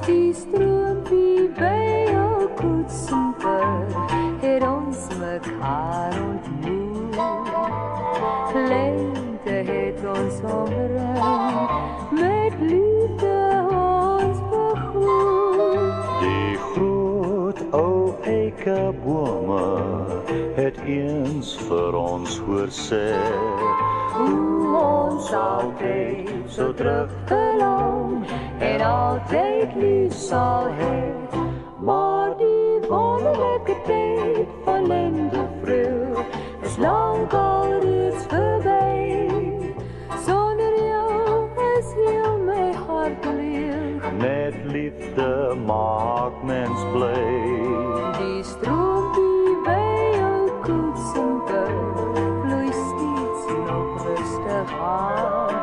die stroompie by jou koetsenper het ons mekaar ontmoet. Lente het ons omring, met liefde ons begroet. Die groot ou eikebome het eens vir ons hoor sê, hoe ons altyd so terug verlang en altyd lief sal hê. Maar die wonderlike tyd van lente vroeg is lang al reeds verby. Sonder jou is heel my hart leeg. net liefde maak mens bly. Die stroompie by jou koetsenper vloei steeds nog rustig aan.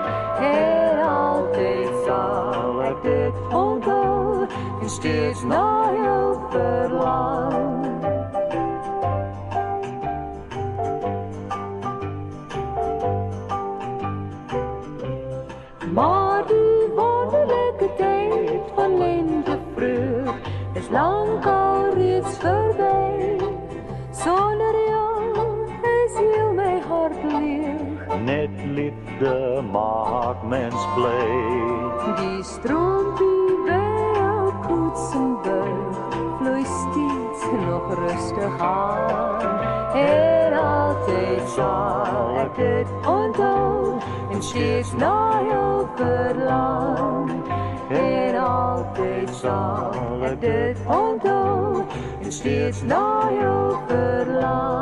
En altyd sal ek dit onthou en steeds na jou verlang. Maar die wonderlijke tijd van lente vroeg is lang al reeds voorbij. Zonder jou is heel mijn hart leeg. Net liefde maak mens bly. Die stroompie bij jou koetsenburg vloeit steeds nog rustig aan. En altijd zal ik dit onthou en steeds naar jou verlang. En altijd zal ik dit onthou en steeds naar jou verlang.